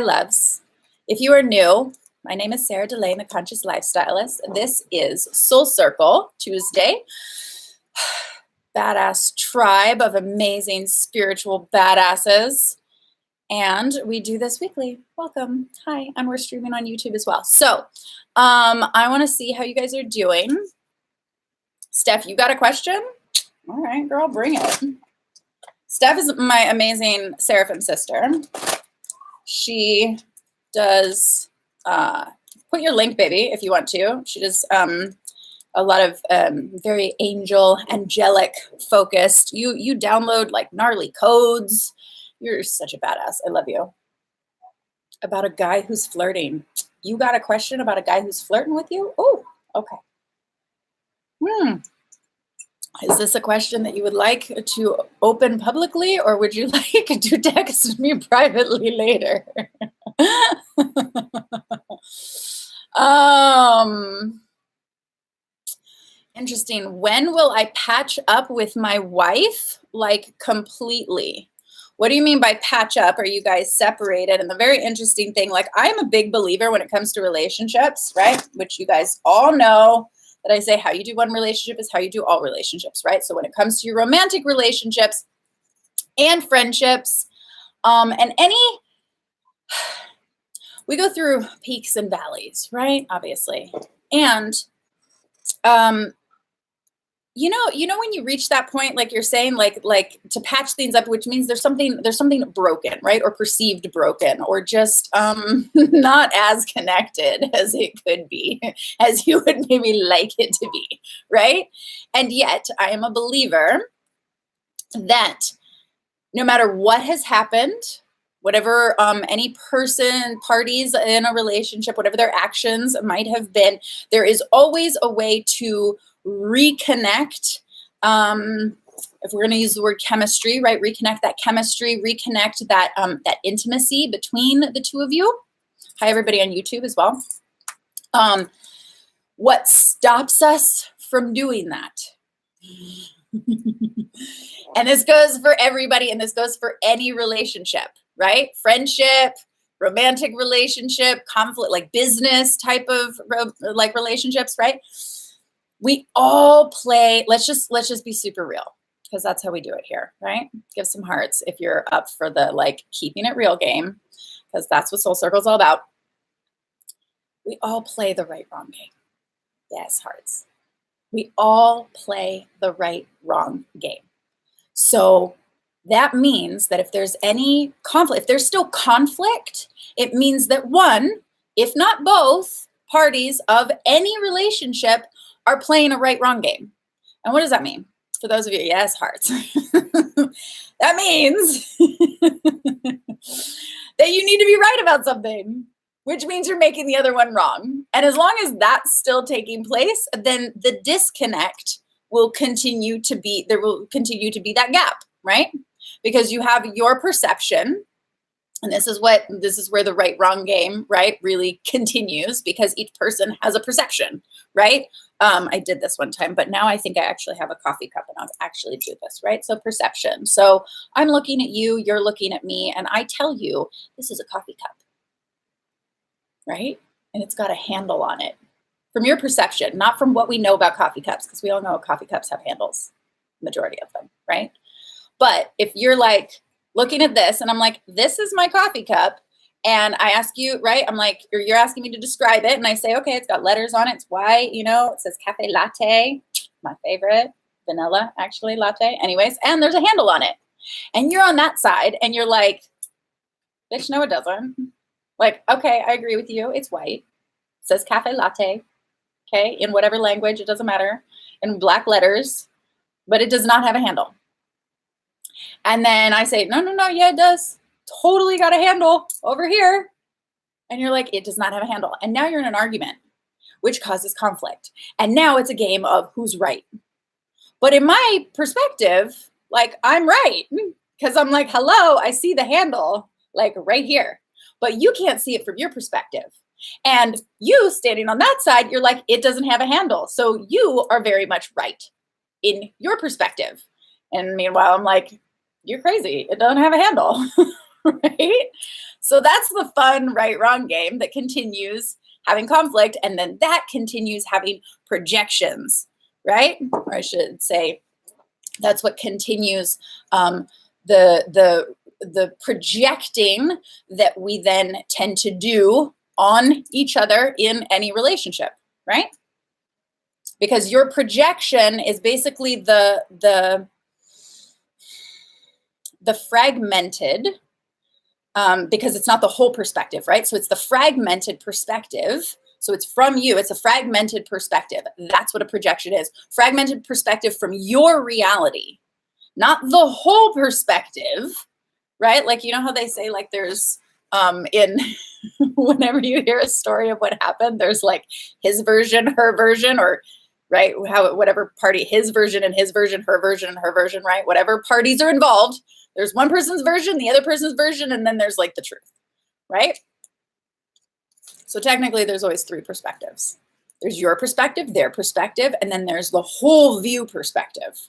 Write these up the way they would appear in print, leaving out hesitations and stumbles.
Loves. If you are new, my name is Sarah Delane, the Conscious Lifestylist. This is Soul Circle Tuesday. Badass tribe of amazing spiritual badasses. And we do this weekly. Welcome. Hi. And we're streaming on YouTube as well. So I want to see how you guys are doing. Steph, you got a question? All right, girl, bring it. Steph is my amazing Seraphim sister. She does, put your link, baby, if you want to. She does a lot of very angelic focused. You download like gnarly codes. You're such a badass. I love you. About a guy who's flirting. You got a question about a guy who's flirting with you? Oh, okay. Is this a question that you would like to open publicly, or would you like to text me privately later? Interesting. When will I patch up with my wife? Like completely. What do you mean by patch up? Are you guys separated? And the very interesting thing, like I'm a big believer when it comes to relationships, right? Which you guys all know. That I say how you do one relationship is how you do all relationships, right? So when it comes to your romantic relationships and friendships, and we go through peaks and valleys, right? Obviously. And, you know, when you reach that point, like you're saying, like to patch things up, which means there's something broken, right? Or perceived broken, or just not as connected as it could be, as you would maybe like it to be, right? And yet I am a believer that no matter what has happened, whatever any person, parties in a relationship, whatever their actions might have been, there is always a way to reconnect. If we're going to use the word chemistry, right? Reconnect that chemistry, reconnect that that intimacy between the two of you. Hi, everybody on YouTube as well. What stops us from doing that? And this goes for everybody, and this goes for any relationship, right? Friendship, romantic relationship, conflict, like business type of like relationships, right? We all play, let's just be super real, because that's how we do it here, right? Give some hearts if you're up for the like keeping it real game, because that's what Soul Circle is all about. We all play the right wrong game. Yes, hearts. We all play the right wrong game. So that means that if there's any conflict, if there's still conflict, it means that one, if not both parties of any relationship are playing a right-wrong game. And what does that mean? For those of you, yes, hearts. That means that you need to be right about something, which means you're making the other one wrong. And as long as that's still taking place, then the disconnect will continue to be, there will continue to be that gap, right? Because you have your perception. And this is where the right wrong game, right, really continues, because each person has a perception, right? I did this one time, but now I think I actually have a coffee cup and I'll actually do this, right? So perception. So I'm looking at you, you're looking at me, and I tell you, this is a coffee cup, right? And it's got a handle on it. From your perception, not from what we know about coffee cups, because we all know coffee cups have handles, majority of them, right? But if you're like, looking at this and I'm like, this is my coffee cup. And I ask you, right? I'm like, or you're asking me to describe it. And I say, okay, it's got letters on it. It's white, you know, it says cafe latte, my favorite, vanilla, actually, latte. Anyways, and there's a handle on it. And you're on that side and you're like, bitch, no, it doesn't. Like, okay, I agree with you. It's white. It says cafe latte. Okay. In whatever language, it doesn't matter. In black letters, but it does not have a handle. And then I say, no, yeah, it does. Totally got a handle over here. And you're like, it does not have a handle. And now you're in an argument, which causes conflict. And now it's a game of who's right. But in my perspective, like I'm right, because I'm like, hello, I see the handle like right here, but you can't see it from your perspective. And you standing on that side, you're like, it doesn't have a handle. So you are very much right in your perspective. And meanwhile, I'm like, you're crazy. It doesn't have a handle. right? So that's the fun right-wrong game that continues having conflict, and then that continues having projections, right? Or I should say, that's what continues the projecting that we then tend to do on each other in any relationship, right? Because your projection is basically the fragmented, because it's not the whole perspective, right? So it's the fragmented perspective. So it's from you. It's a fragmented perspective. That's what a projection is. Fragmented perspective from your reality, not the whole perspective, right? Like, you know how they say, like, there's in whenever you hear a story of what happened, there's like his version, her version, or right, how whatever party, his version and his version, her version and her version, right? Whatever parties are involved, there's one person's version, the other person's version, and then there's like the truth, right? So technically there's always three perspectives. There's your perspective, their perspective, and then there's the whole view perspective,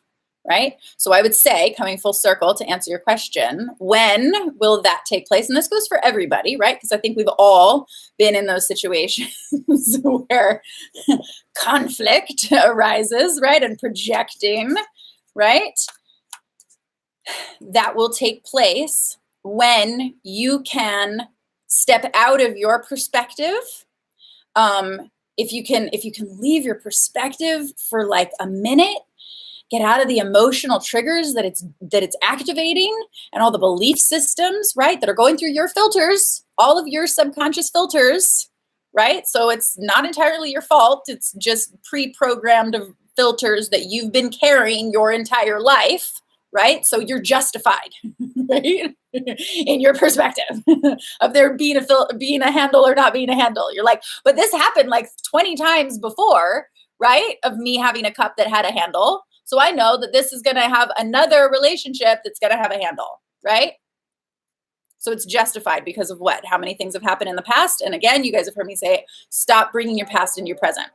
right? So I would say, coming full circle to answer your question, when will that take place? And this goes for everybody, right? Because I think we've all been in those situations where conflict arises, right? And projecting, right? That will take place when you can step out of your perspective. If you can leave your perspective for like a minute, get out of the emotional triggers that it's activating, and all the belief systems, right, that are going through your filters, all of your subconscious filters, right? So it's not entirely your fault. It's just pre-programmed filters that you've been carrying your entire life, right? So you're justified, right? In your perspective of there being a handle or not being a handle. You're like, but this happened like 20 times before, right? Of me having a cup that had a handle. So I know that this is going to have another relationship that's going to have a handle, right? So it's justified because of what? How many things have happened in the past? And again, you guys have heard me say, stop bringing your past into your present.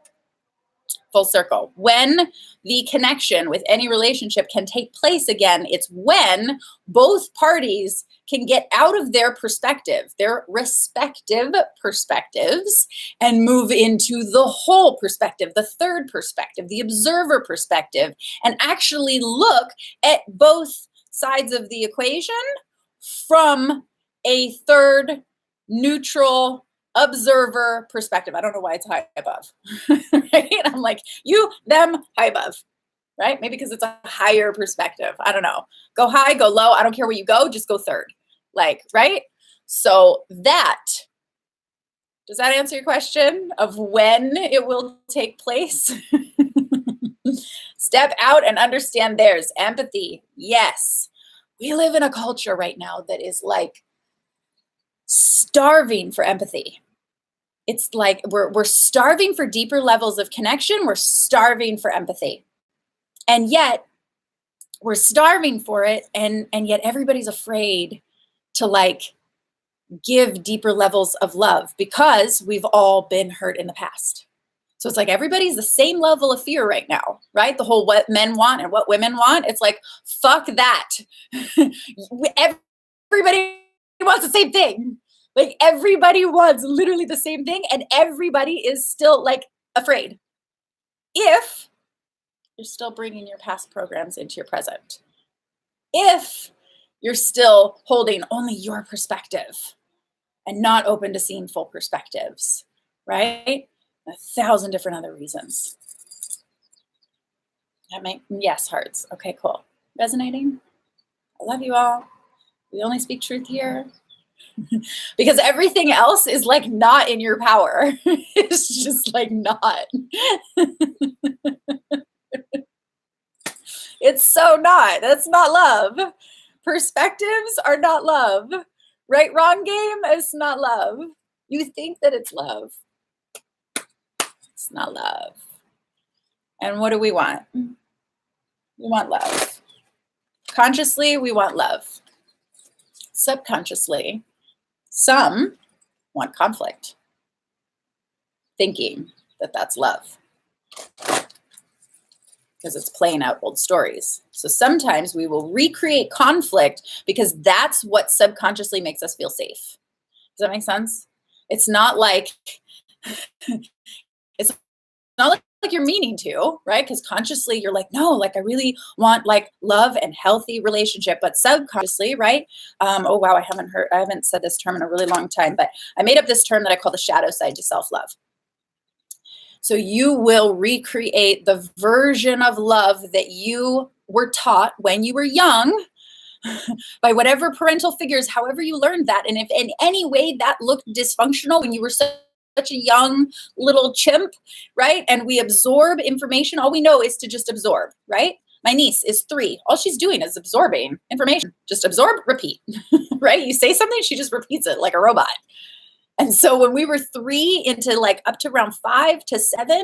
Full circle. When the connection with any relationship can take place again, it's when both parties can get out of their perspective, their respective perspectives, and move into the whole perspective, the third perspective, the observer perspective, and actually look at both sides of the equation from a third neutral observer perspective. I don't know why it's high above, right? I'm like, you, them, high above, right? Maybe because it's a higher perspective. I don't know. Go high, go low. I don't care where you go. Just go third. Like, right? So does that answer your question of when it will take place? Step out and understand theirs. Empathy. Yes. We live in a culture right now that is like starving for empathy. It's like we're starving for deeper levels of connection. We're starving for empathy. And yet we're starving for it. And yet everybody's afraid to like give deeper levels of love because we've all been hurt in the past. So it's like everybody's the same level of fear right now, right? The whole what men want and what women want. It's like, fuck that. Everybody wants the same thing. Like everybody wants literally the same thing, and everybody is still like afraid if you're still bringing your past programs into your present. If you're still holding only your perspective and not open to seeing full perspectives, right? 1,000 different other reasons. Yes, hearts. Okay, cool. Resonating? I love you all. We only speak truth here. Because everything else is like not in your power. It's just like not. It's so not. That's not love. Perspectives are not love. Right, wrong game is not love. You think that it's love. It's not love. And what do we want? We want love. Consciously, we want love. Subconsciously, some want conflict, thinking that that's love. because it's playing out old stories. So sometimes we will recreate conflict because that's what subconsciously makes us feel safe. Does that make sense? It's not like it's not like you're meaning to, right? Because consciously you're like, no, like I really want like love and healthy relationship, but subconsciously, right? Oh wow, I haven't said this term in a really long time, but I made up this term that I call the shadow side to self-love. So you will recreate the version of love that you were taught when you were young by whatever parental figures, however you learned that. And if in any way that looked dysfunctional when you were such a young little chimp, right? And we absorb information, all we know is to just absorb, right? My niece is 3. All she's doing is absorbing information. Just absorb, repeat, right? You say something, she just repeats it like a robot. And so when we were 3 into like up to around 5 to 7,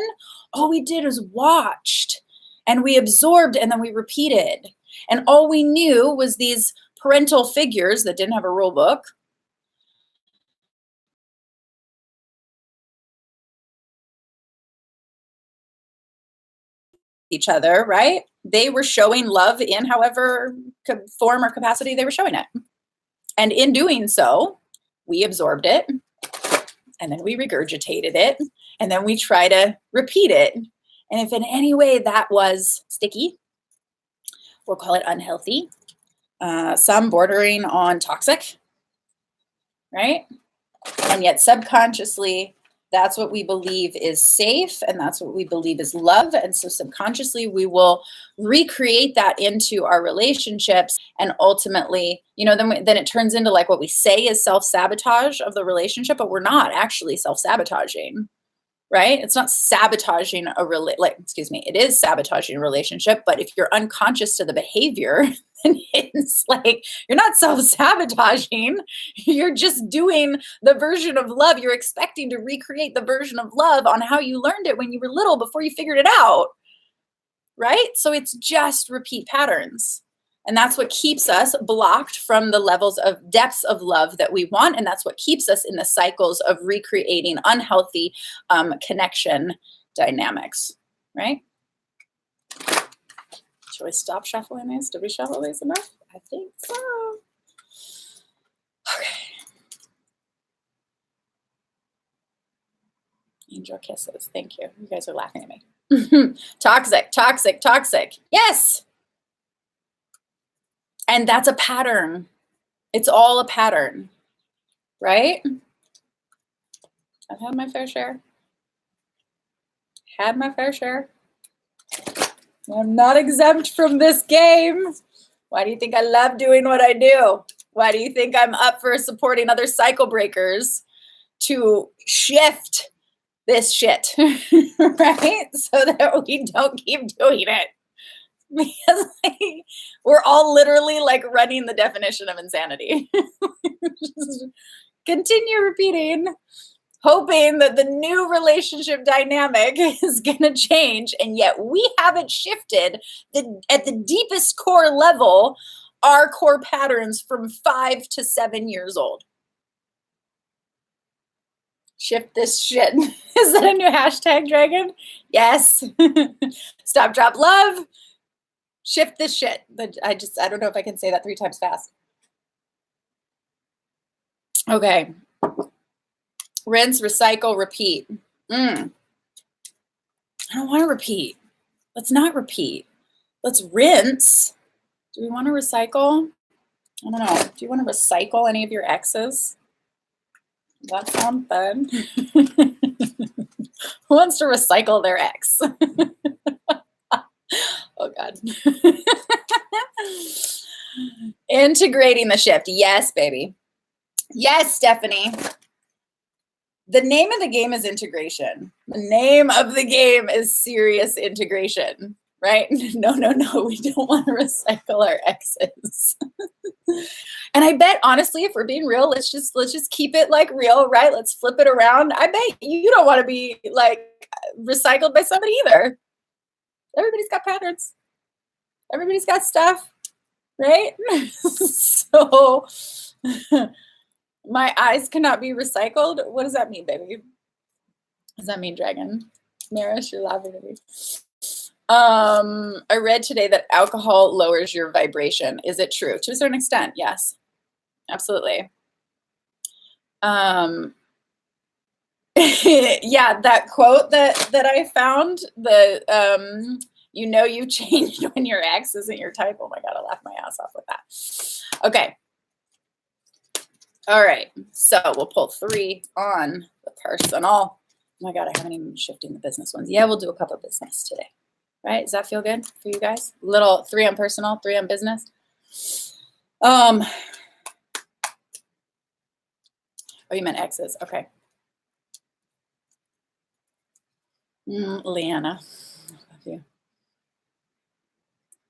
all we did was watched and we absorbed and then we repeated. And all we knew was these parental figures that didn't have a rule book. Each other, right? They were showing love in however form or capacity they were showing it. And in doing so, we absorbed it. And then we regurgitated it, and then we try to repeat it. And if in any way that was sticky, we'll call it unhealthy, some bordering on toxic, right? And yet subconsciously, that's what we believe is safe, and that's what we believe is love. And so subconsciously, we will recreate that into our relationships, and ultimately, then it turns into like what we say is self-sabotage of the relationship, but we're not actually self-sabotaging, right? It's not sabotaging it is sabotaging a relationship, but if you're unconscious to the behavior, then it's like you're not self-sabotaging. You're just doing the version of love. You're expecting to recreate the version of love on how you learned it when you were little before you figured it out, right? So it's just repeat patterns. And that's what keeps us blocked from the levels of depths of love that we want. And that's what keeps us in the cycles of recreating unhealthy connection dynamics, right? Should we stop shuffling these? Did we shuffle these enough? I think so. Okay. Angel kisses. Thank you. You guys are laughing at me. Toxic, toxic, toxic. Yes. And that's a pattern. It's all a pattern, right? I've had my fair share. Had my fair share. I'm not exempt from this game. Why do you think I love doing what I do? Why do you think I'm up for supporting other cycle breakers to shift this shit, right? So that we don't keep doing it. Because we're all literally like running the definition of insanity. Continue repeating, hoping that the new relationship dynamic is going to change. And yet we haven't shifted at the deepest core level, our core patterns from 5 to 7 years old. Shift this shit. Is that a new hashtag, Dragon? Yes. Stop, drop, love. Shift this shit. But I don't know if I can say that 3 times fast. Okay. Rinse, recycle, repeat. I don't want to repeat. Let's not repeat. Let's rinse. Do we want to recycle? I don't know. Do you want to recycle any of your exes? Does that sound fun? Who wants to recycle their ex? Oh, God. Integrating the shift. Yes, baby. Yes, Stephanie. The name of the game is integration. The name of the game is serious integration, right? No. We don't want to recycle our exes. And I bet, honestly, if we're being real, let's just keep it like real, right? Let's flip it around. I bet you don't want to be like recycled by somebody either. Everybody's got patterns. Everybody's got stuff, right? So my eyes cannot be recycled. What does that mean, baby? What does that mean, Dragon? Marish, you're laughing at me. I read today that alcohol lowers your vibration. Is it true? To a certain extent, yes. Absolutely. Yeah, that quote that I found, the you've changed when your ex isn't your type. Oh my God, I laughed my ass off with that. Okay. All right. So we'll pull 3 on the personal. Oh my God, I haven't even been shifting the business ones. Yeah, we'll do a couple of business today. Right? Does that feel good for you guys? Little 3 on personal, 3 on business. Oh, you meant exes. Okay. Leanna. Love you.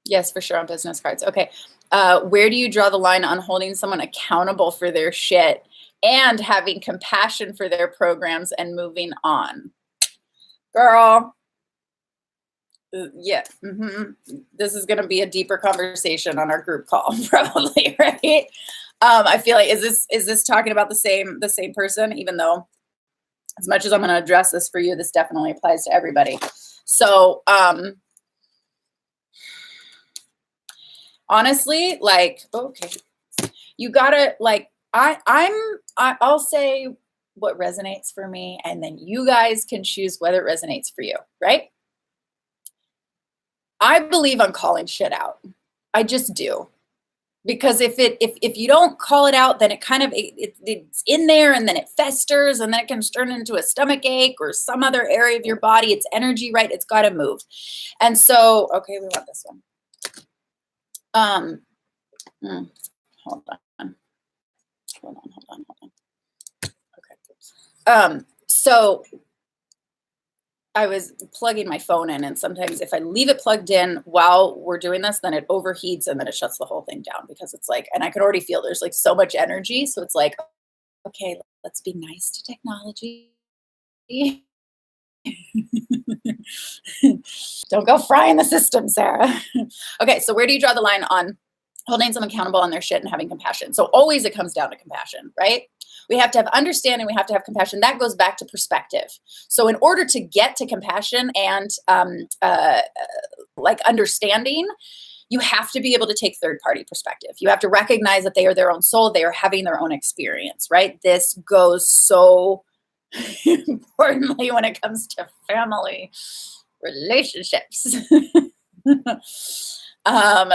Yes, for sure, on business cards. Okay. Where do you draw the line on holding someone accountable for their shit and having compassion for their programs and moving on? Girl. Yeah. This is going to be a deeper conversation on our group call, probably, right? I feel like, is this talking about the same person, even though as much as I'm going to address this for you, this definitely applies to everybody. So, honestly, like, okay, you gotta, like, I'll say what resonates for me, and then you guys can choose whether it resonates for you, right? I believe on calling shit out. I just do. Because if you don't call it out, then it kind of it's in there, and then it festers, and then it can turn into a stomach ache or some other area of your body. It's energy, right? It's got to move. And so, okay, we want this one. Hold on. Okay. So I was plugging my phone in, and sometimes if I leave it plugged in while we're doing this, then it overheats and then it shuts the whole thing down, because it's like, and I can already feel there's like so much energy. So it's like, okay, let's be nice to technology. Don't go frying the system, Sarah. Okay, so where do you draw the line on holding someone accountable on their shit and having compassion? So always it comes down to compassion, right? We have to have understanding, we have to have compassion. That goes back to perspective. So in order to get to compassion and like understanding, you have to be able to take third-party perspective. You have to recognize that they are their own soul. They are having their own experience, right? This goes so importantly when it comes to family relationships.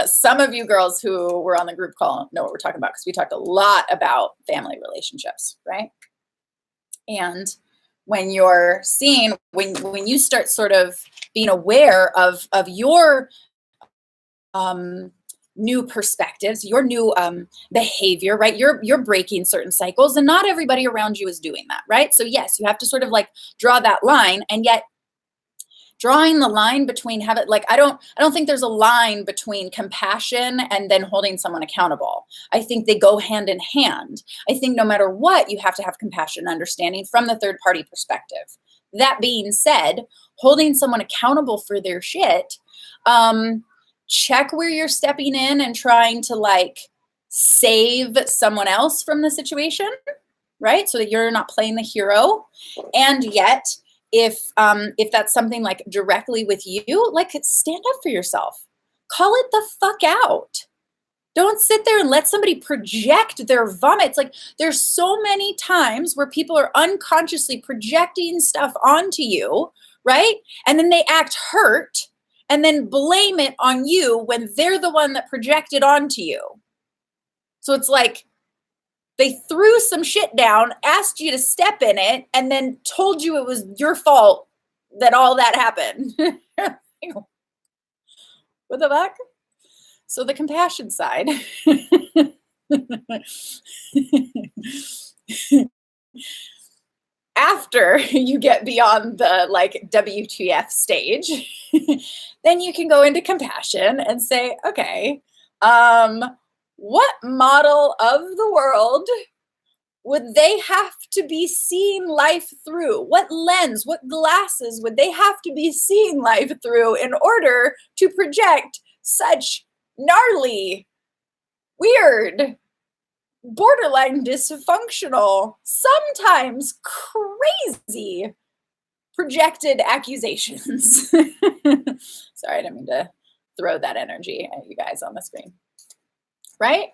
Some of you girls who were on the group call know what we're talking about, because we talked a lot about family relationships, right? And when you're seeing, when you start sort of being aware of your new perspectives, your new behavior, right? You're breaking certain cycles, and not everybody around you is doing that, right? So yes, you have to sort of like draw that line, and yet drawing the line between I don't think there's a line between compassion and then holding someone accountable. I think they go hand in hand. I think no matter what, you have to have compassion and understanding from the third party perspective. That being said, holding someone accountable for their shit, check where you're stepping in and trying to like save someone else from the situation, right? So that you're not playing the hero. And yet, if that's something like directly with you, like stand up for yourself. Call it the fuck out. Don't sit there and let somebody project their vomits. Like there's so many times where people are unconsciously projecting stuff onto you, right? And then they act hurt and then blame it on you when they're the one that projected onto you. So it's like they threw some shit down, asked you to step in it, and then told you it was your fault that all that happened. What the fuck? So the compassion side. After you get beyond the like WTF stage, then you can go into compassion and say, okay, what model of the world would they have to be seeing life through? What lens, what glasses would they have to be seeing life through in order to project such gnarly, weird, borderline dysfunctional, sometimes crazy projected accusations. Sorry, I didn't mean to throw that energy at you guys on the screen. Right?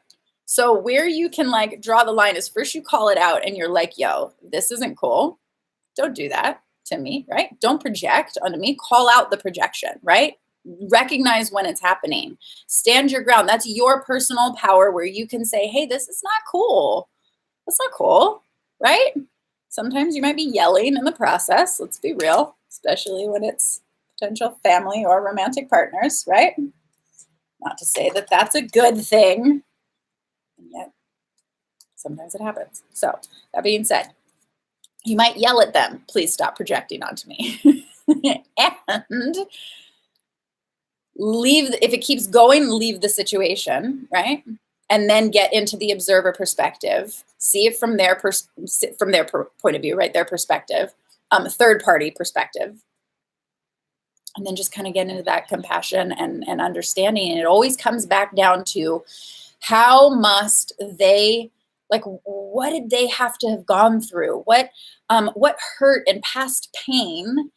So where you can like draw the line is first you call it out and you're like, yo, this isn't cool. Don't do that to me, right? Don't project onto me. Call out the projection, right? Recognize when it's happening. Stand your ground. That's your personal power where you can say, hey, this is not cool. That's not cool, right? Sometimes you might be yelling in the process. Let's be real, especially when it's potential family or romantic partners, right? Not to say that that's a good thing, and yet sometimes it happens. So that being said, you might yell at them, please stop projecting onto me. And leave, if it keeps going, leave the situation, right? And then get into the observer perspective. See it from their point of view, right? Their perspective, third party perspective. And then just kind of get into that compassion and understanding. And it always comes back down to how must they, like, what did they have to have gone through? What hurt and past pain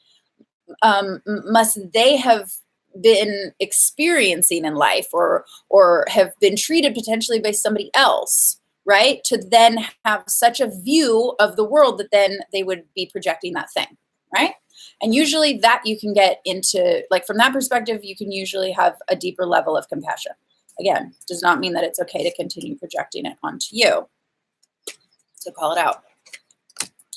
must they have been experiencing in life or have been treated potentially by somebody else, right? To then have such a view of the world that then they would be projecting that thing, right? And usually that you can get into, like, from that perspective, you can usually have a deeper level of compassion. Again, does not mean that it's okay to continue projecting it onto you. So call it out.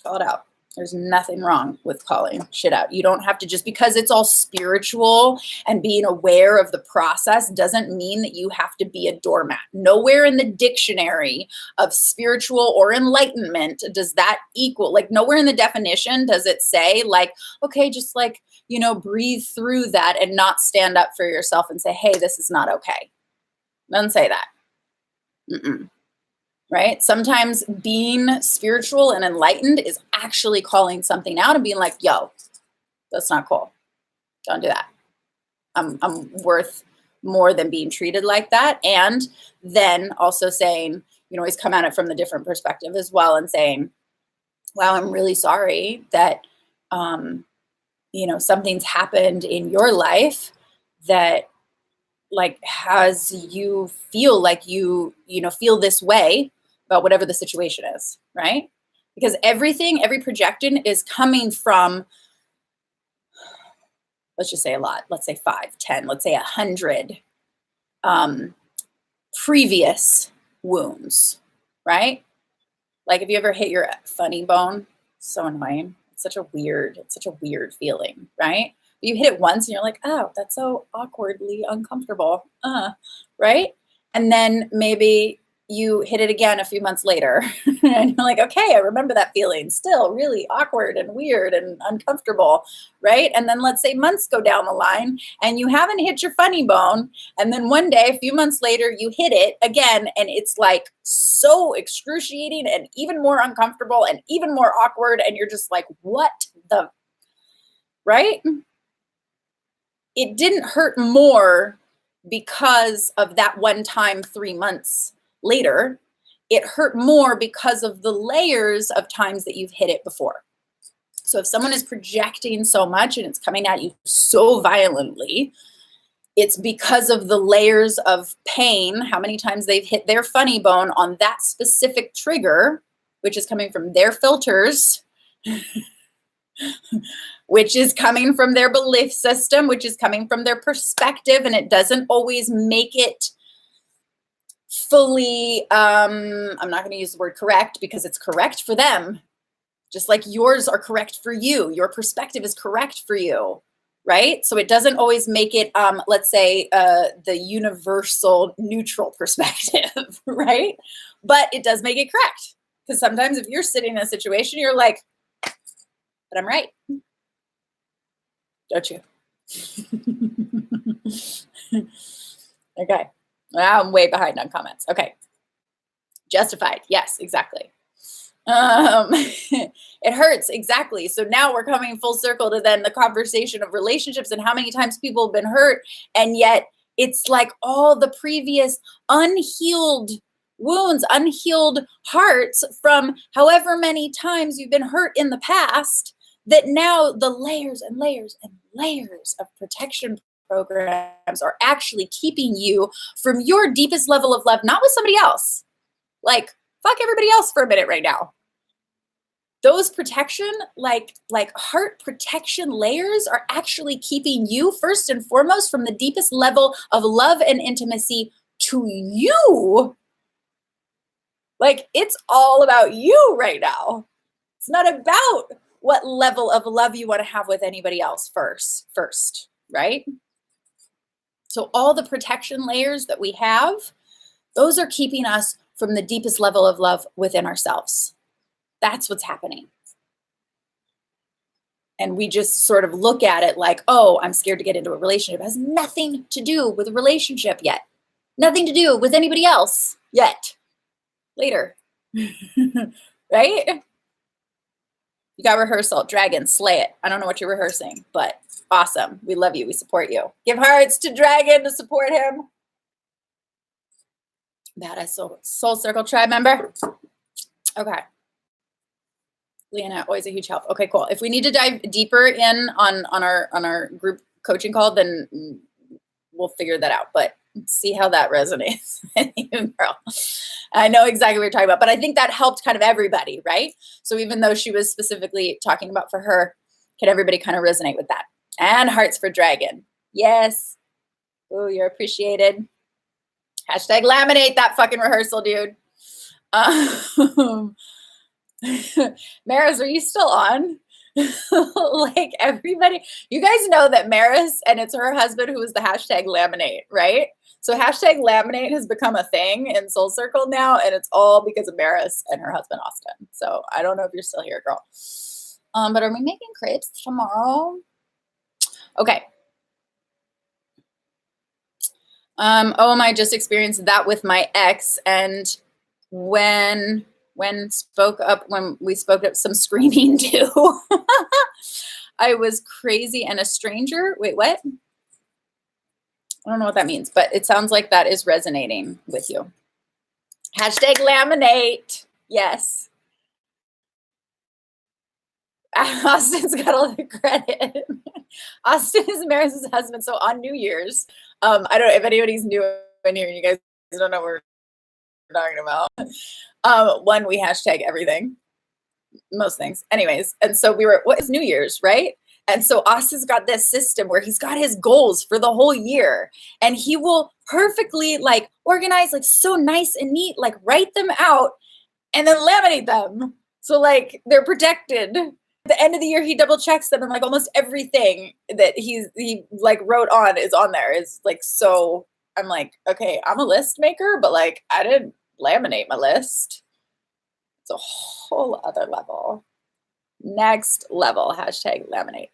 Call it out. There's nothing wrong with calling shit out. You don't have to, just because it's all spiritual and being aware of the process doesn't mean that you have to be a doormat. Nowhere in the dictionary of spiritual or enlightenment does that equal, like nowhere in the definition does it say like, okay, just like, you know, breathe through that and not stand up for yourself and say, hey, this is not okay. Doesn't say that. Right? Sometimes being spiritual and enlightened is actually calling something out and being like, yo, that's not cool. Don't do that. I'm worth more than being treated like that. And then also saying, you can always come at it from the different perspective as well and saying, wow, I'm really sorry that, you know, something's happened in your life that like has you feel like you know, feel this way about whatever the situation is, right? Because everything, every projection is coming from, let's just say a lot, let's say 5, 10, let's say 100 previous wounds, right? Like, have you ever hit your funny bone? So annoying. It's such a weird feeling, right? You hit it once and you're like, oh, that's so awkwardly uncomfortable, right? And then maybe you hit it again a few months later and you're like, okay, I remember that feeling, still really awkward and weird and uncomfortable, right? And then let's say months go down the line and you haven't hit your funny bone. And then one day, a few months later, you hit it again and it's like so excruciating and even more uncomfortable and even more awkward. And you're just like, what the, right? It didn't hurt more because of that one time 3 months later. It hurt more because of the layers of times that you've hit it before. So if someone is projecting so much and it's coming at you so violently, it's because of the layers of pain, how many times they've hit their funny bone on that specific trigger, which is coming from their filters, which is coming from their belief system, which is coming from their perspective, and it doesn't always make it fully, I'm not going to use the word correct because it's correct for them, just like yours are correct for you. Your perspective is correct for you, right? So it doesn't always make it, let's say, the universal neutral perspective, right? But it does make it correct, because sometimes if you're sitting in a situation, you're like, but I'm right. Don't you? Okay. Now I'm way behind on comments. Okay. Justified. Yes, exactly. It hurts. Exactly. So now we're coming full circle to then the conversation of relationships and how many times people have been hurt. And yet it's like all the previous unhealed wounds, unhealed hearts from however many times you've been hurt in the past that now the layers and layers and layers of protection programs are actually keeping you from your deepest level of love, not with somebody else. Like, fuck everybody else for a minute right now. Those protection, like heart protection layers are actually keeping you first and foremost from the deepest level of love and intimacy to you. Like, it's all about you right now. It's not about what level of love you want to have with anybody else first, right? So all the protection layers that we have, those are keeping us from the deepest level of love within ourselves. That's what's happening. And we just sort of look at it like, oh, I'm scared to get into a relationship. It has nothing to do with a relationship yet. Nothing to do with anybody else yet. Later. Right? You got rehearsal. Dragon, slay it. I don't know what you're rehearsing, but awesome. We love you. We support you. Give hearts to Dragon to support him. Badass Soul Circle tribe member. Okay. Leanna, always a huge help. Okay, cool. If we need to dive deeper in on our group coaching call, then we'll figure that out. But see how that resonates with you, girl. I know exactly what you're talking about, but I think that helped kind of everybody, right? So even though she was specifically talking about for her, can everybody kind of resonate with that? And hearts for Dragon. Yes. Oh, you're appreciated. Hashtag laminate that fucking rehearsal, dude. Maris, are you still on? Like, everybody, you guys know that Maris, and it's her husband who was the hashtag laminate, right? So hashtag laminate has become a thing in Soul Circle now, and it's all because of Maris and her husband Austin. So I don't know if you're still here, girl. But are we making crepes tomorrow? Okay. I just experienced that with my ex, and when we spoke up some screaming too. I was crazy and a stranger. Wait, what? I don't know what that means, but it sounds like that is resonating with you. Hashtag laminate. Yes. Austin's got all the credit. Austin is Maris's husband. So on New Year's, I don't know if anybody's new in here and you guys don't know what we're talking about. One, we hashtag everything, most things. Anyways, and so we were, what is New Year's, right? And so Austin's got this system where he's got his goals for the whole year, and he will perfectly like organize, like so nice and neat, like write them out and then laminate them. So like they're protected. At the end of the year, he double checks them, and like almost everything that he like wrote on is on there. Is like, so I'm like, okay, I'm a list maker, but like I didn't laminate my list. It's a whole other level. Next level, hashtag laminate.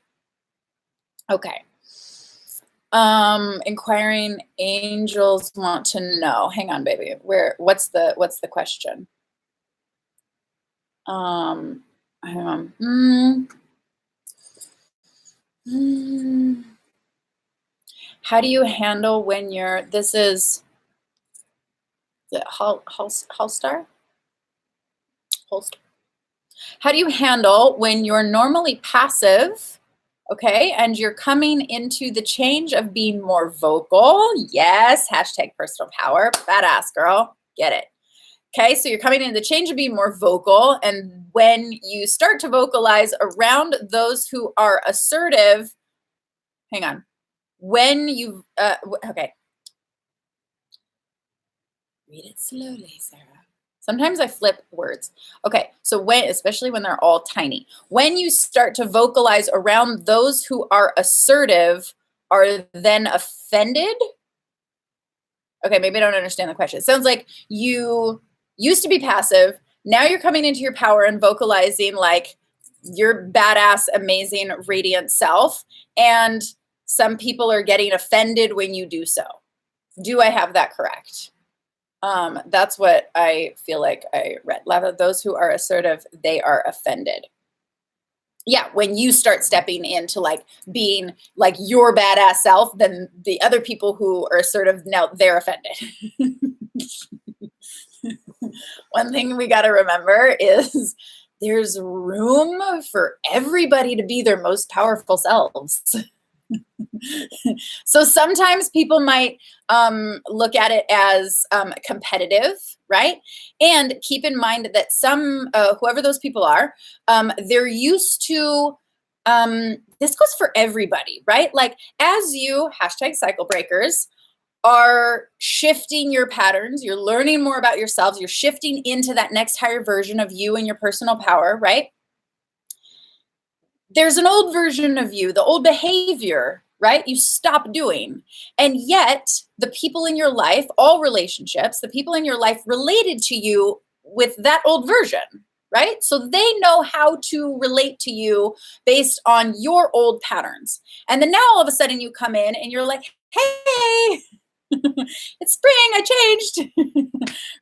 Okay. Inquiring angels want to know. Hang on, baby. What's the question? Hang on. How do you handle when you're, this is it Holstar? Holster. How do you handle when you're normally passive, okay, and you're coming into the change of being more vocal? Yes, hashtag personal power. Badass, girl. Get it. Okay, so you're coming in the change of being more vocal, and when you start to vocalize around those who are assertive, hang on. When you, okay. Read it slowly, Sarah. Sometimes I flip words. Okay, so when, especially when they're all tiny, when you start to vocalize around those who are assertive, are then offended? Okay, maybe I don't understand the question. It sounds like you used to be passive. Now you're coming into your power and vocalizing like your badass, amazing, radiant self. And some people are getting offended when you do so. Do I have that correct? That's what I feel like I read. Those who are assertive, they are offended. Yeah, when you start stepping into like being like your badass self, then the other people who are assertive, now they're offended. One thing we got to remember is there's room for everybody to be their most powerful selves. So sometimes people might look at it as competitive, right? And keep in mind that some, whoever those people are, they're used to, this goes for everybody, right? Like as you, #cycle breakers, are shifting your patterns, you're learning more about yourselves, you're shifting into that next higher version of you and your personal power, right? There's an old version of you, the old behavior, right? You stop doing. And yet, the people in your life, all relationships, the people in your life related to you with that old version, right? So they know how to relate to you based on your old patterns. And then now all of a sudden you come in and you're like, hey, it's spring, I changed,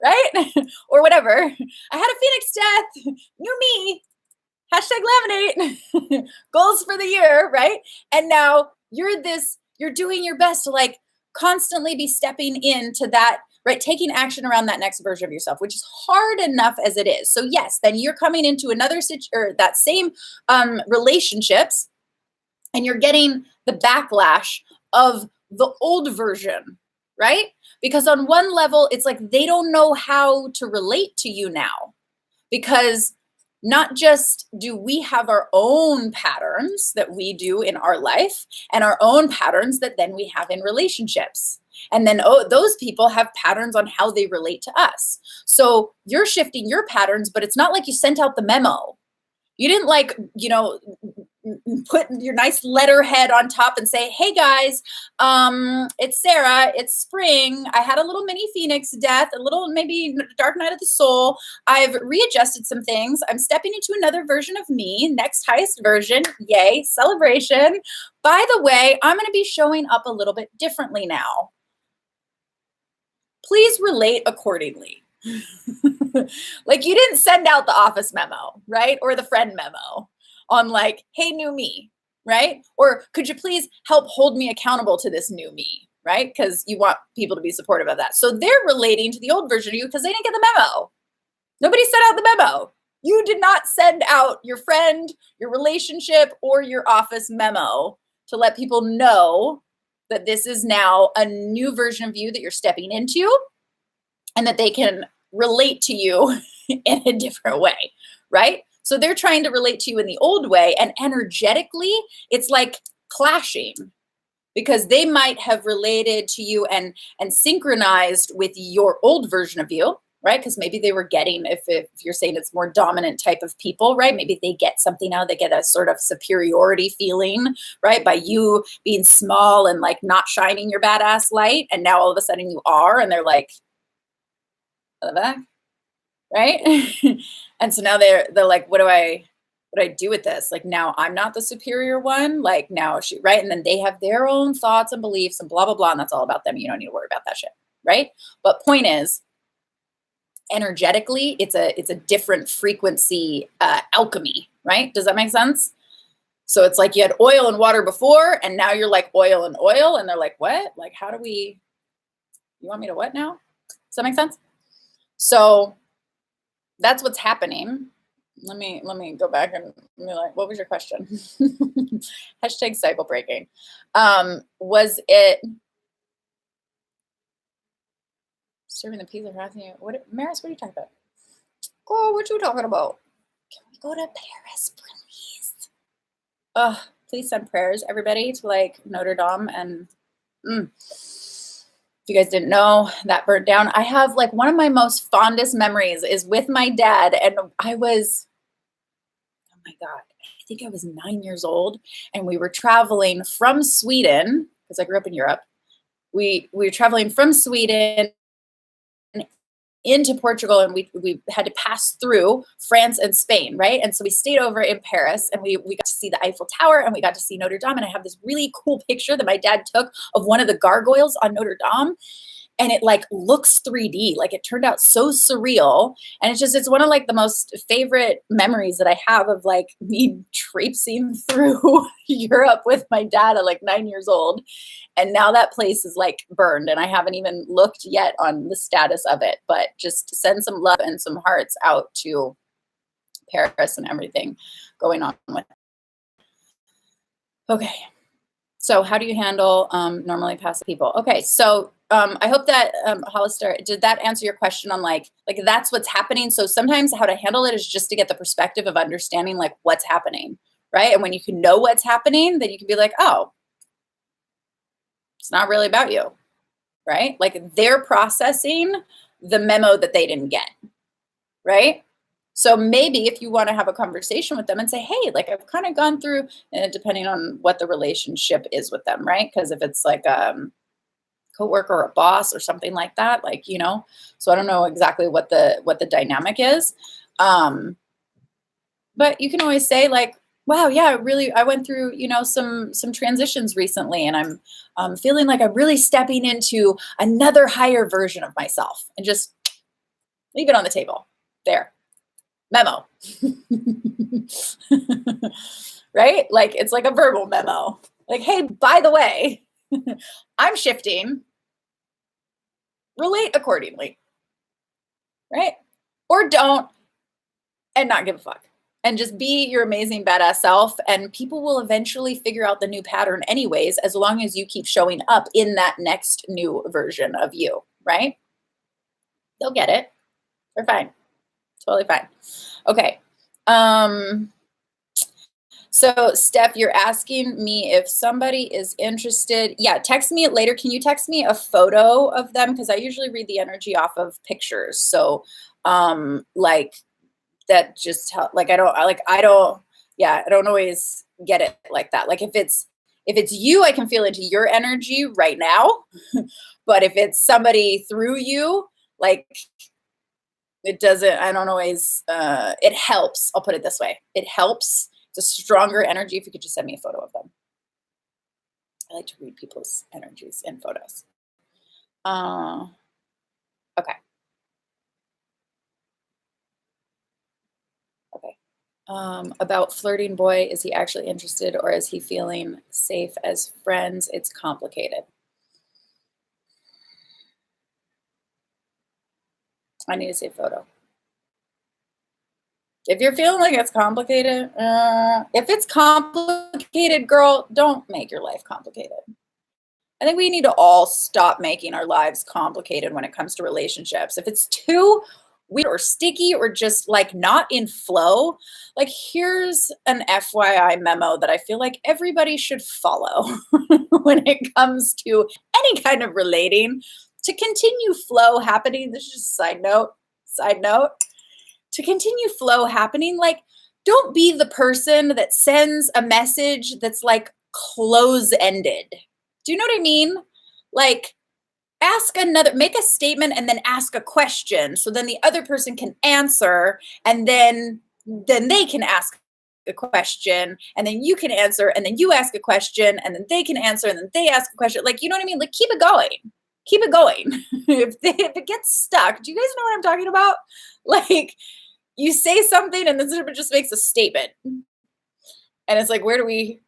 right? Or whatever. I had a Phoenix death, new me. #laminate goals for the year, right? And now you're doing your best to like constantly be stepping into that, right? Taking action around that next version of yourself, which is hard enough as it is. So yes, then you're coming into another or that same relationships, and you're getting the backlash of the old version, right? Because on one level, it's like they don't know how to relate to you now, because not just do we have our own patterns that we do in our life and our own patterns that then we have in relationships. And then those people have patterns on how they relate to us. So you're shifting your patterns, but it's not like you sent out the memo. You didn't like, put your nice letterhead on top and say, hey guys, it's Sarah, it's spring. I had a little mini Phoenix death, a little maybe dark night of the soul. I've readjusted some things. I'm stepping into another version of me, next highest version. Yay, celebration. By the way, I'm going to be showing up a little bit differently now. Please relate accordingly. Like you didn't send out the office memo, right? Or the friend memo on like, hey, new me, right? Or could you please help hold me accountable to this new me, right? Because you want people to be supportive of that. So they're relating to the old version of you because they didn't get the memo. Nobody sent out the memo. You did not send out your friend, your relationship, or your office memo to let people know that this is now a new version of you that you're stepping into and that they can relate to you in a different way, right? So they're trying to relate to you in the old way, and energetically, it's like clashing because they might have related to you and synchronized with your old version of you, right? Because maybe they were getting, if you're saying it's more dominant type of people, right? Maybe they get something out, they get a sort of superiority feeling, right? By you being small and like not shining your badass light. And now all of a sudden you are, and they're like, the back, right? And so now they're like, what do I do with this? Like now I'm not the superior one. Like now she, right? And then they have their own thoughts and beliefs and blah blah blah, and that's all about them. You don't need to worry about that shit, right? But point is, energetically, it's a different frequency alchemy, right? Does that make sense? So it's like you had oil and water before, and now you're like oil and oil, and they're like, what? Like how do we? You want me to what now? Does that make sense? So that's what's happening. Let me go back and be like, what was your question? #cycle breaking. Was it serving the pizza or asking you? What, Maris, what are you talking about? Oh, what you talking about? Can we go to Paris, please? Please send prayers, everybody, to like Notre Dame. And if you guys didn't know, that burnt down. I have like one of my most fondest memories is with my dad, and I was, oh my God, I think I was 9 years old, and we were traveling from Sweden, because I grew up in Europe. We were traveling from Sweden into Portugal, and we had to pass through France and Spain, right? And so we stayed over in Paris, and we got to see the Eiffel Tower, and we got to see Notre Dame. And I have this really cool picture that my dad took of one of the gargoyles on Notre Dame, and it like looks 3D. Like it turned out so surreal, and it's one of like the most favorite memories that I have of like me traipsing through Europe with my dad at like 9 years old. And now that place is like burned, and I haven't even looked yet on the status of it, but just send some love and some hearts out to Paris and everything going on with. Okay. So how do you handle normally passive people? Okay, so I hope that Hollister, did that answer your question on like that's what's happening? So sometimes how to handle it is just to get the perspective of understanding like what's happening, right? And when you can know what's happening, then you can be like, oh, it's not really about you, right? Like they're processing the memo that they didn't get, right? So maybe if you want to have a conversation with them and say, hey, like I've kind of gone through, depending on what the relationship is with them, right? Because if it's like coworker or a boss or something like that, like, you know, so I don't know exactly what the dynamic is. But you can always say like, wow, yeah, really, I went through, you know, some transitions recently, and I'm feeling like I'm really stepping into another higher version of myself, and just leave it on the table there. Memo. Right? Like it's like a verbal memo. Like, hey, by the way, I'm shifting. Relate accordingly. Right? Or don't, and not give a fuck. And just be your amazing badass self, and people will eventually figure out the new pattern anyways, as long as you keep showing up in that next new version of you, right? They'll get it. They're fine. Totally fine. Okay. So Steph, you're asking me if somebody is interested. Yeah, text me it later. Can you text me a photo of them? Because I usually read the energy off of pictures. So like that just like I don't always get it like that. Like if it's you, I can feel into your energy right now. But if it's somebody through you, like it doesn't, I don't always, it helps. I'll put it this way. It helps. It's a stronger energy if you could just send me a photo of them. I like to read people's energies in photos. Okay. Okay. About flirting boy, is he actually interested or is he feeling safe as friends? It's complicated. I need to see a photo. If you're feeling like it's complicated, if it's complicated, girl, don't make your life complicated. I think we need to all stop making our lives complicated when it comes to relationships. If it's too weird or sticky or just like not in flow, like here's an FYI memo that I feel like everybody should follow when it comes to any kind of relating. To continue flow happening, this is just a side note, to continue flow happening, like don't be the person that sends a message that's like close-ended. Do you know what I mean? Like make a statement and then ask a question. So then the other person can answer, and then they can ask a question, and then you can answer, and then you ask a question, and then they can answer, and then they ask a question. Like, you know what I mean? Like keep it going. Keep it going. If it gets stuck, do you guys know what I'm talking about? Like you say something and then it just makes a statement. And it's like, where do we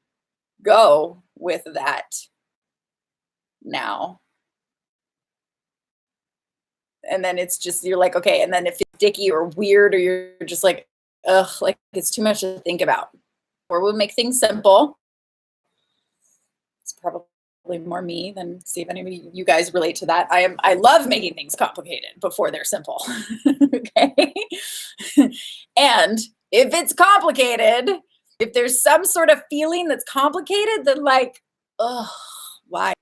go with that now? And then it's just, you're like, okay. And then if it's sticky or weird, or you're just like, ugh, like it's too much to think about. Or we'll make things simple. It's probably more me than see if anybody, you guys relate to that. I love making things complicated before they're simple. Okay. And if it's complicated, if there's some sort of feeling that's complicated, then like, oh, why?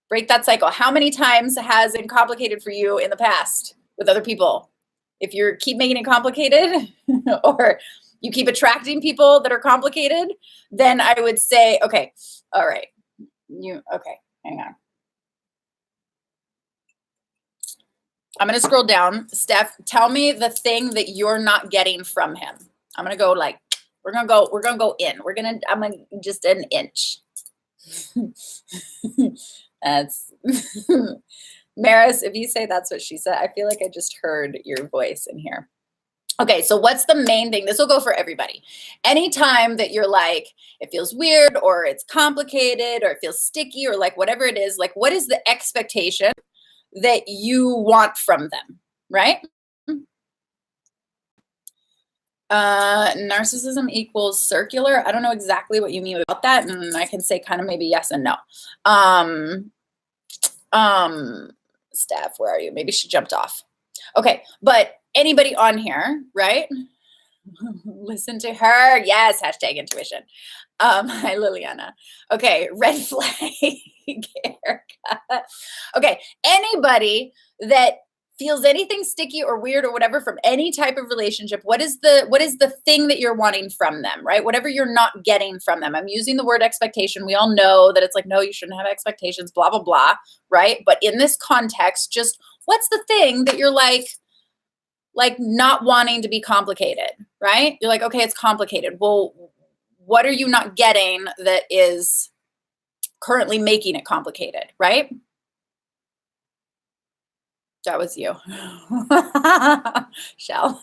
Break that cycle. How many times has it complicated for you in the past with other people? If you keep making it complicated or you keep attracting people that are complicated, then I would say, okay, all right. Okay, hang on. I'm going to scroll down. Steph, tell me the thing that you're not getting from him. I'm going to go like, we're going to go in. I'm going to just an inch. That's Maris, if you say that's what she said, I feel like I just heard your voice in here. Okay, so what's the main thing? This will go for everybody. Anytime that you're like, it feels weird or it's complicated or it feels sticky or like whatever it is, like what is the expectation that you want from them, right? Narcissism equals circular. I don't know exactly what you mean about that, and I can say kind of maybe yes and no. Steph, where are you? Maybe she jumped off. Okay, but anybody on here, right? Listen to her. Yes, hashtag intuition. Hi, Liliana. Okay, red flag, Erica. Okay, anybody that feels anything sticky or weird or whatever from any type of relationship, what is the thing that you're wanting from them, right? Whatever you're not getting from them. I'm using the word expectation. We all know that it's like, no, you shouldn't have expectations, blah, blah, blah, right? But in this context, just what's the thing that you're like not wanting to be complicated, right? You're like, okay, it's complicated. Well, what are you not getting that is currently making it complicated, right? That was you. Shell.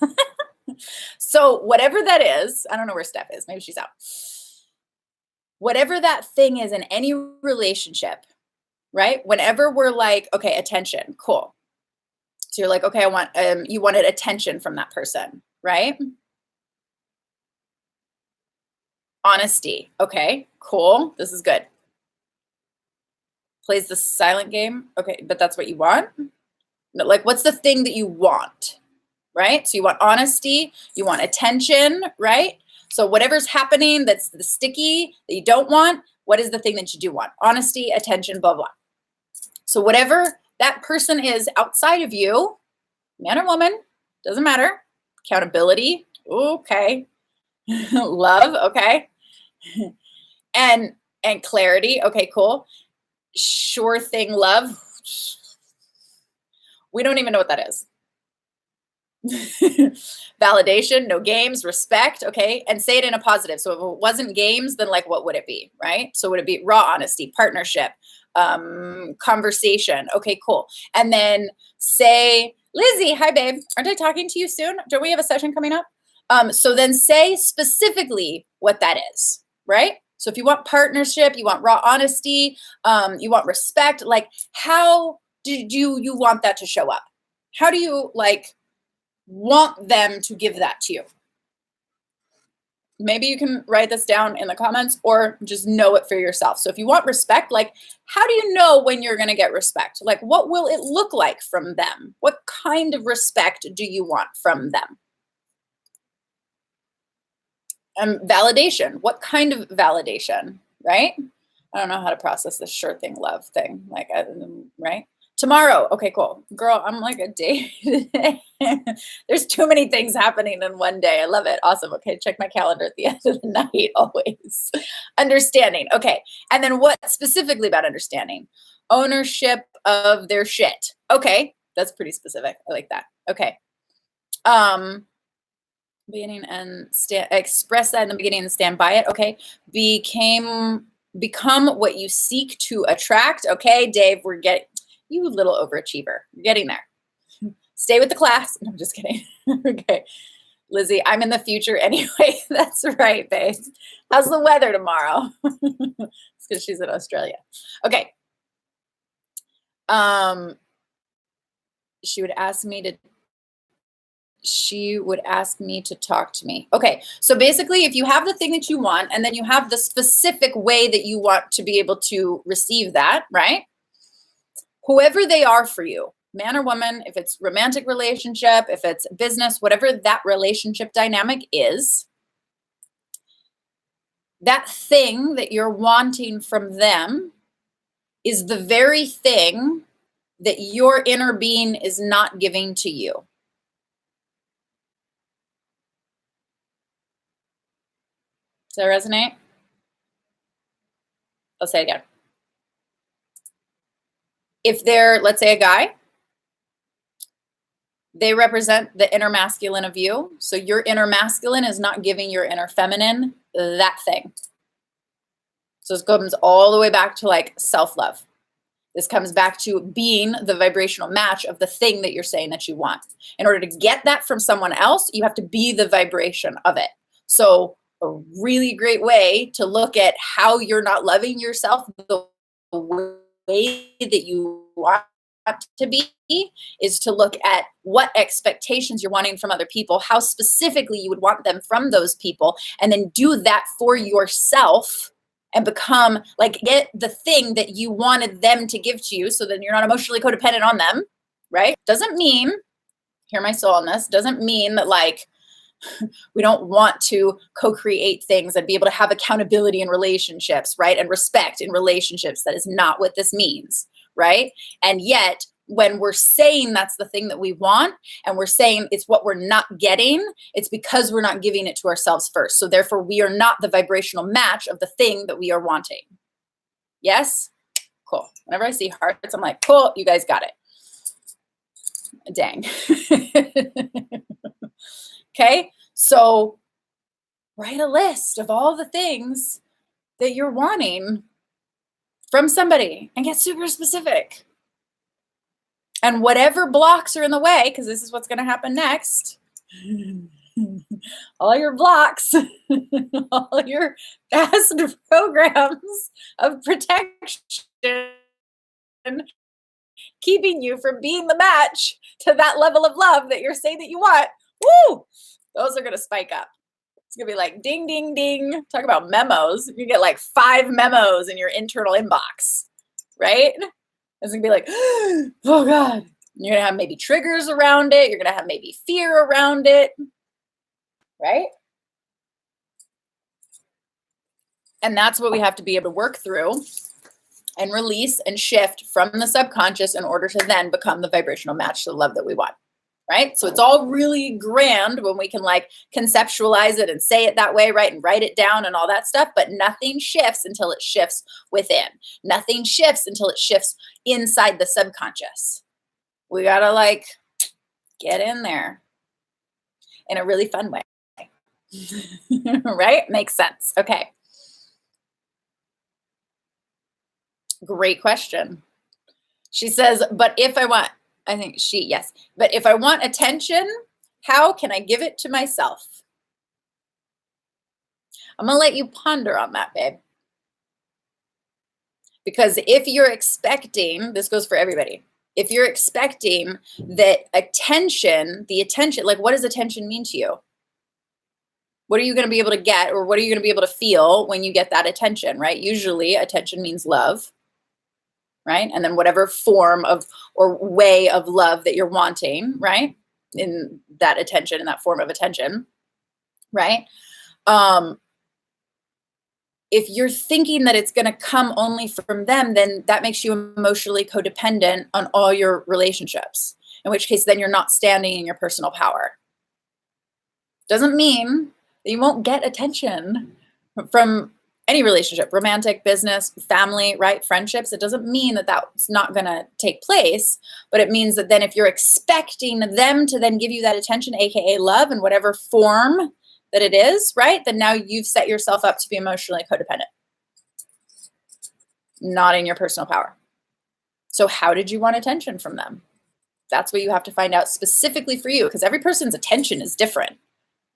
So whatever that is, I don't know where Steph is. Maybe she's out. Whatever that thing is in any relationship, right? Whenever we're like, okay, attention, cool. So you're like, okay, I want, you wanted attention from that person, right? Honesty. Okay, cool. This is good. Plays the silent game. Okay, but that's what you want? Like, what's the thing that you want, right? So you want honesty, you want attention, right? So whatever's happening that's the sticky that you don't want, what is the thing that you do want? Honesty, attention, blah, blah. So whatever that person is outside of you, man or woman, doesn't matter. Accountability, okay. Love, okay. And clarity, okay, cool. Sure thing, love. We don't even know what that is. Validation, no games, respect, okay? And say it in a positive. So if it wasn't games, then like what would it be, right? So would it be raw honesty, partnership, conversation? Okay, cool. And then say, Lizzie, hi babe. Aren't I talking to you soon? Don't we have a session coming up? So then say specifically what that is, right? So if you want partnership, you want raw honesty, you want respect, like how did you want that to show up? How do you like want them to give that to you? Maybe you can write this down in the comments or just know it for yourself. So if you want respect, like how do you know when you're going to get respect? Like what will it look like from them? What kind of respect do you want from them? Validation. What kind of validation, right? I don't know how to process this sure thing, love thing. Like, right? Tomorrow. Okay, cool. Girl, I'm like a day. There's too many things happening in one day. I love it. Awesome. Okay, check my calendar at the end of the night always. Understanding. Okay. And then what specifically about understanding? Ownership of their shit. Okay. That's pretty specific. I like that. Okay. Beginning and express that in the beginning and stand by it. Okay. Become what you seek to attract. Okay, Dave, we're getting you little overachiever. You're getting there. Stay with the class. No, I'm just kidding. Okay. Lizzie, I'm in the future anyway. That's right, babe. How's the weather tomorrow? It's because she's in Australia. Okay. She would ask me to talk to me. Okay, so basically if you have the thing that you want and then you have the specific way that you want to be able to receive that, right? Whoever they are for you, man or woman, if it's romantic relationship, if it's business, whatever that relationship dynamic is, that thing that you're wanting from them is the very thing that your inner being is not giving to you. Does that resonate? I'll say it again. If they're, let's say, a guy, they represent the inner masculine of you. So your inner masculine is not giving your inner feminine that thing. So this comes all the way back to like self-love. This comes back to being the vibrational match of the thing that you're saying that you want. In order to get that from someone else, you have to be the vibration of it. So a really great way to look at how you're not loving yourself the way that you want to be is to look at what expectations you're wanting from other people, how specifically you would want them from those people, and then do that for yourself and become like, get the thing that you wanted them to give to you so that you're not emotionally codependent on them, right? Doesn't mean, hear my soul on this, doesn't mean that like we don't want to co-create things and be able to have accountability in relationships, right? And respect in relationships. That is not what this means, right? And yet, when we're saying that's the thing that we want, and we're saying it's what we're not getting, it's because we're not giving it to ourselves first. So therefore, we are not the vibrational match of the thing that we are wanting. Yes? Cool. Whenever I see hearts, I'm like, cool, you guys got it. Dang. Okay, so write a list of all the things that you're wanting from somebody and get super specific. And whatever blocks are in the way, because this is what's going to happen next, all your blocks, all your past programs of protection keeping you from being the match to that level of love that you're saying that you want, woo, those are going to spike up. It's going to be like ding, ding, ding. Talk about memos. You get like 5 memos in your internal inbox, right? It's going to be like, oh God. You're going to have maybe triggers around it. You're going to have maybe fear around it, right? And that's what we have to be able to work through and release and shift from the subconscious in order to then become the vibrational match to the love that we want, right? So it's all really grand when we can like conceptualize it and say it that way, right? And write it down and all that stuff, but nothing shifts until it shifts within. Nothing shifts until it shifts inside the subconscious. We gotta like get in there in a really fun way, right? Makes sense. Okay. Great question. She says, but if I want, I think she, yes, but if I want attention, how can I give it to myself? I'm going to let you ponder on that, babe. Because if you're expecting, this goes for everybody, if you're expecting that attention, the attention, like what does attention mean to you? What are you going to be able to get, or what are you going to be able to feel when you get that attention, right? Usually attention means love. Right? And then whatever form of or way of love that you're wanting, right? In that attention, in that form of attention, right? If you're thinking that it's going to come only from them, then that makes you emotionally codependent on all your relationships, in which case then you're not standing in your personal power. Doesn't mean that you won't get attention from any relationship, romantic, business, family, right? Friendships. It doesn't mean that that's not going to take place, but it means that then if you're expecting them to then give you that attention, AKA love, in whatever form that it is, right? Then now you've set yourself up to be emotionally codependent, not in your personal power. So how did you want attention from them? That's what you have to find out specifically for you, because every person's attention is different,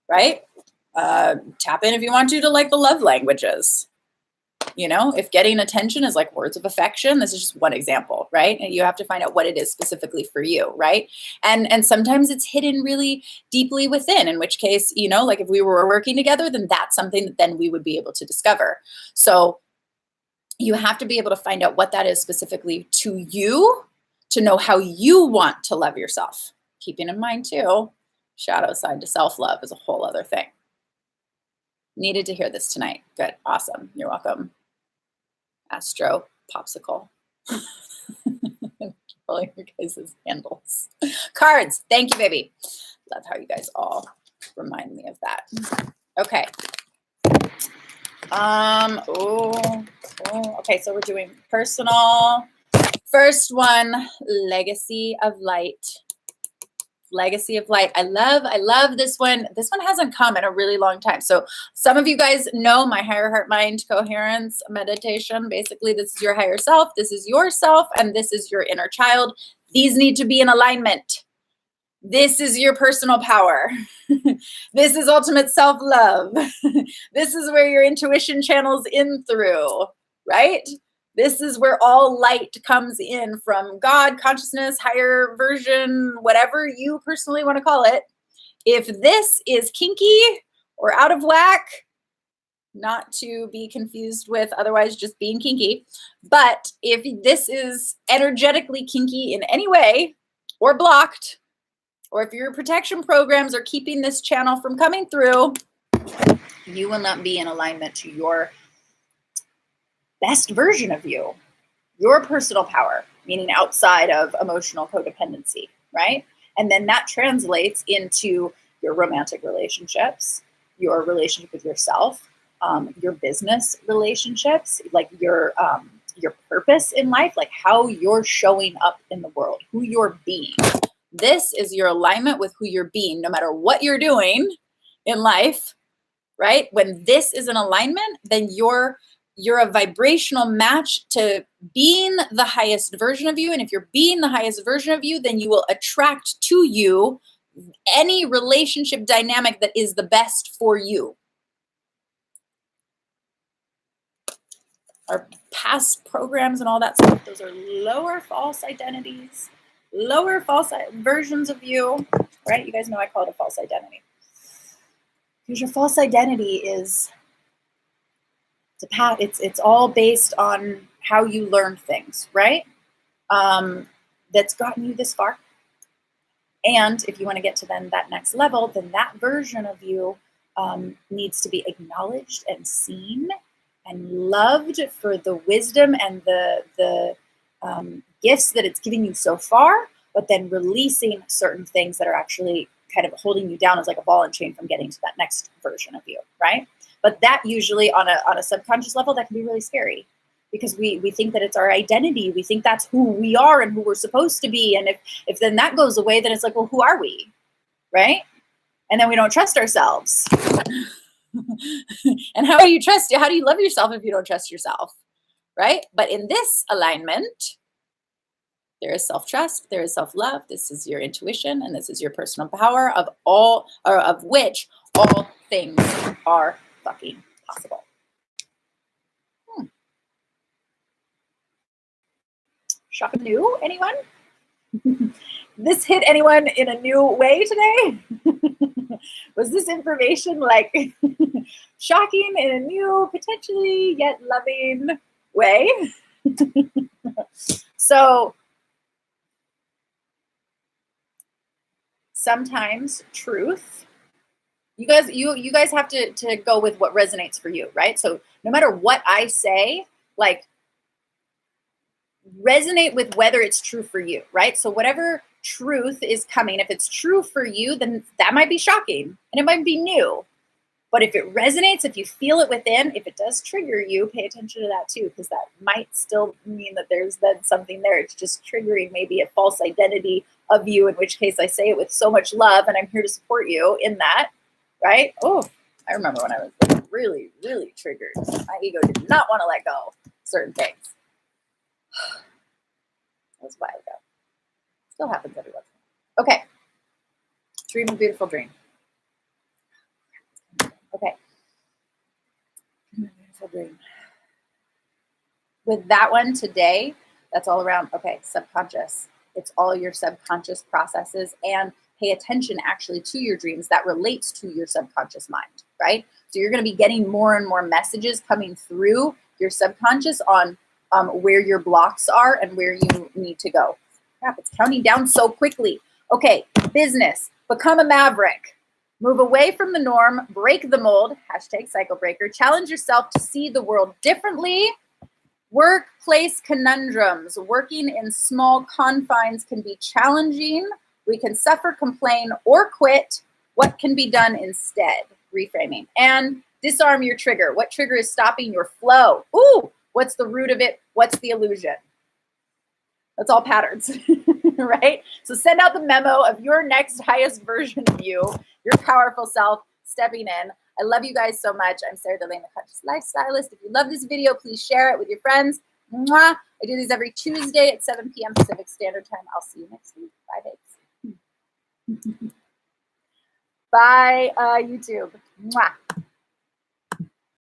right? Tap in if you want to like the love languages. You know, if getting attention is like words of affection, this is just one example, right? And you have to find out what it is specifically for you, right? And sometimes it's hidden really deeply within, in which case, you know, like if we were working together, then that's something that then we would be able to discover. So you have to be able to find out what that is specifically to you, to know how you want to love yourself. Keeping in mind too, shadow side to self-love is a whole other thing. Needed to hear this tonight. Good. Awesome. You're welcome. Astro Popsicle. All your guys' handles. Cards. Thank you, baby. Love how you guys all remind me of that. Okay. Okay, so we're doing personal. First one, Legacy of Light. Legacy of Light. I love this one. This one hasn't come in a really long time. So some of you guys know my higher heart mind coherence meditation. Basically, this is your higher self, this is yourself, and this is your inner child. These need to be in alignment. This is your personal power. This is ultimate self-love. This is where your intuition channels in through, right? This is where all light comes in from God, consciousness, higher version, whatever you personally want to call it. If this is kinky or out of whack, not to be confused with otherwise just being kinky, but if this is energetically kinky in any way or blocked, or if your protection programs are keeping this channel from coming through, you will not be in alignment to your best version of you, your personal power, meaning outside of emotional codependency, right? And then that translates into your romantic relationships, your relationship with yourself, your business relationships, like your purpose in life, like how you're showing up in the world, who you're being. This is your alignment with who you're being, no matter what you're doing in life, right? When this is an alignment, then you're a vibrational match to being the highest version of you. And if you're being the highest version of you, then you will attract to you any relationship dynamic that is the best for you. Our past programs and all that stuff, those are lower false identities, lower false versions of you, right? You guys know I call it a false identity. Because your false identity is, it's all based on how you learned things, right? That's gotten you this far. And if you want to get to then that next level, then that version of you needs to be acknowledged and seen and loved for the wisdom and the gifts that it's giving you so far, but then releasing certain things that are actually kind of holding you down as like a ball and chain from getting to that next version of you, right? But that usually on a subconscious level, that can be really scary because we think that it's our identity. We think that's who we are and who we're supposed to be. And if then that goes away, then it's like, well, who are we, right? And then we don't trust ourselves. And how do you love yourself if you don't trust yourself, right? But in this alignment, there is self-trust, there is self-love, this is your intuition, and this is your personal power of which all things are fucking possible. Shocking new, anyone? This hit anyone in a new way today? Was this information like shocking in a new, potentially yet loving way? So sometimes truth, you guys have to go with what resonates for you, right? So no matter what I say, like resonate with whether it's true for you, right? So whatever truth is coming, if it's true for you, then that might be shocking and it might be new. But if it resonates, if you feel it within, if it does trigger you, pay attention to that too, because that might still mean that there's then something there. It's just triggering maybe a false identity of you, in which case I say it with so much love and I'm here to support you in that, right? Oh, I remember when I was like really, really triggered. My ego did not want to let go of certain things. That was a while ago. Still happens every once in a while. Okay. Dream a beautiful dream. Okay. Beautiful dream. With that one today, that's all around, okay, subconscious. It's all your subconscious processes, and pay attention actually to your dreams that relates to your subconscious mind, right? So you're going to be getting more and more messages coming through your subconscious on where your blocks are and where you need to go. Crap, it's counting down so quickly. Okay, business, become a maverick. Move away from the norm, break the mold, #cycle breaker. Challenge yourself to see the world differently. Workplace conundrums. Working in small confines can be challenging. We can suffer, complain, or quit. What can be done instead? Reframing. And disarm your trigger. What trigger is stopping your flow? Ooh, what's the root of it? What's the illusion? That's all patterns, right? So send out the memo of your next highest version of you, your powerful self stepping in. I love you guys so much. I'm Serah, the Conscious Lifestylist. If you love this video, please share it with your friends. Mwah. I do these every Tuesday at 7 p.m. Pacific Standard Time. I'll see you next week. Bye, babes. Bye, YouTube. Mwah.